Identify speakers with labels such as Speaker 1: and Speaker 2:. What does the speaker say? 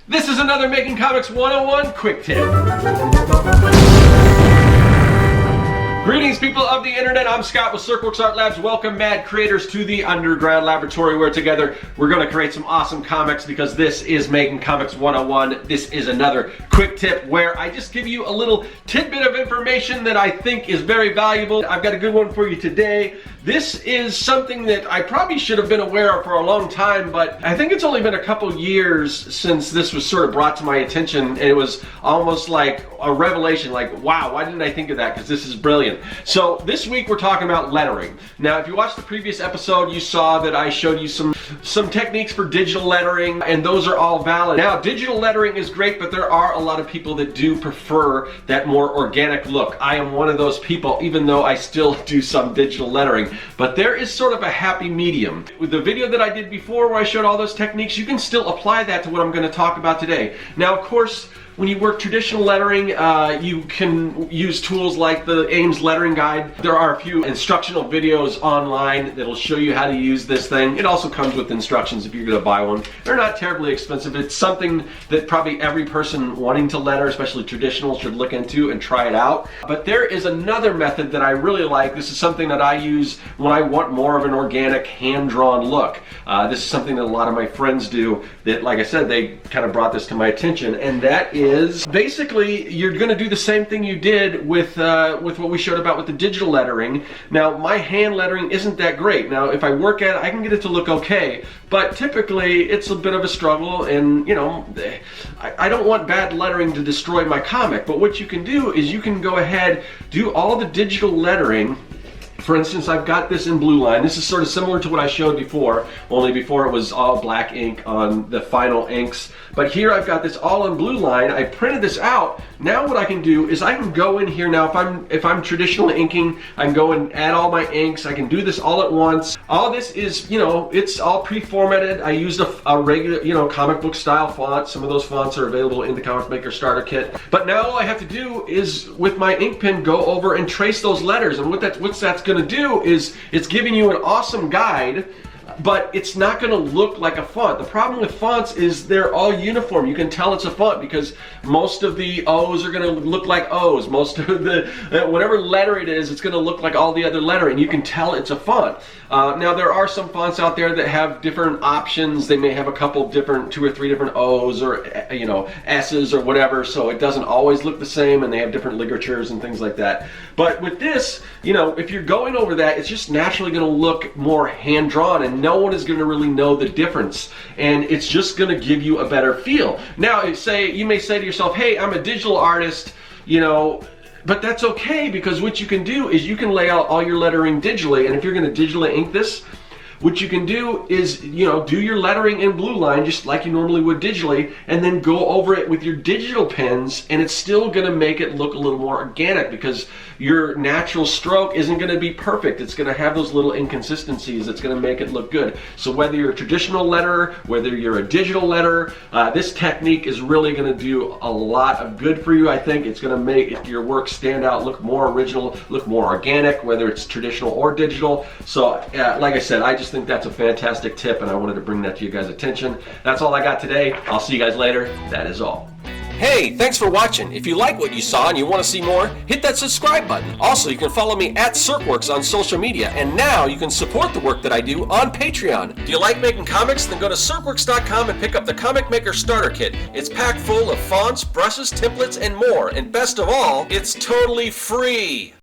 Speaker 1: This is another Making Comics 101 quick tip. Greetings, people of the internet. I'm Scott with Serkworks Art Labs. Welcome, mad creators, to the underground laboratory where together we're going to create some awesome comics, because this is Making Comics 101. This is another quick tip where I just give you a little tidbit of information that I think is very valuable. I've got a good one for you today. This is something that I probably should have been aware of for a long time, but I think it's only been a couple years since this was sort of brought to my attention, and it was almost like a revelation, like, wow, why didn't I think of that? Because this is brilliant. So this week we're talking about lettering. Now, if you watched the previous episode, you saw that I showed you some techniques for digital lettering, and those are all valid. Now, digital lettering is great, but there are a lot of people that do prefer that more organic look. I am one of those people, even though I still do some digital lettering. But there is sort of a happy medium. With the video that I did before where I showed all those techniques, you can still apply that to what I'm going to talk about today. Now, of course, when you work traditional lettering, you can use tools like the Ames lettering guide. There are a few instructional videos online that'll show you how to use this thing. It also comes with instructions if you're going to buy one. They're not terribly expensive. It's something that probably every person wanting to letter, especially traditional, should look into and try it out. But there is another method that I really like. This is something that I use when I want more of an organic, hand-drawn look. This is something that a lot of my friends do that, like I said, they kind of brought this to my attention, and that is basically you're going to do the same thing you did with what we showed about with the digital lettering. Now, my hand lettering isn't that great. Now, if I work at it, I can get it to look okay, but typically it's a bit of a struggle, and you know, I don't want bad lettering to destroy my comic. But what you can do is you can go ahead, do all the digital lettering. For instance, I've got this in blue line. This is sort of similar to what I showed before, only before it was all black ink on the final inks. But here I've got this all in blue line. I printed this out. Now what I can do is I can go in here now. If I'm traditionally inking, I can go and add all my inks. I can do this all at once. All this is, you know, it's all pre-formatted. I used a regular, you know, comic book style font. Some of those fonts are available in the Comic Maker Starter Kit. But now all I have to do is, with my ink pen, go over and trace those letters. And what that's going to do is it's giving you an awesome guide, but it's not going to look like a font. The problem with fonts is they're all uniform. You can tell it's a font because most of the O's are going to look like O's. Most of the, whatever letter it is, it's going to look like all the other letter, and you can tell it's a font. Now, there are some fonts out there that have different options. They may have a couple different, 2 or 3 different O's or, you know, S's or whatever, so it doesn't always look the same, and they have different ligatures and things like that. But with this, you know, if you're going over that, it's just naturally going to look more hand-drawn, and no one is going to really know the difference, and it's just going to give you a better feel. Now, you may say to yourself, hey, I'm a digital artist, you know, but that's okay, because what you can do is you can lay out all your lettering digitally, and if you're going to digitally ink this, what you can do is, you know, do your lettering in blue line just like you normally would digitally, and then go over it with your digital pens, and it's still going to make it look a little more organic, because your natural stroke isn't going to be perfect. It's going to have those little inconsistencies. It's going to make it look good. So whether you're a traditional letterer, whether you're a digital letterer, this technique is really going to do a lot of good for you. I think it's going to make your work stand out, look more original, look more organic, whether it's traditional or digital. So like I said, I just think that's a fantastic tip, and I wanted to bring that to you guys' attention. That's all I got today. I'll see you guys later. That is all. Hey, thanks for watching. If you like what you saw and you want to see more, hit that subscribe button. Also, you can follow me at Serkworks on social media, and now you can support the work that I do on Patreon. Do you like making comics? Then go to Serkworks.com and pick up the Comic Maker Starter Kit. It's packed full of fonts, brushes, templates, and more. And best of all, it's totally free.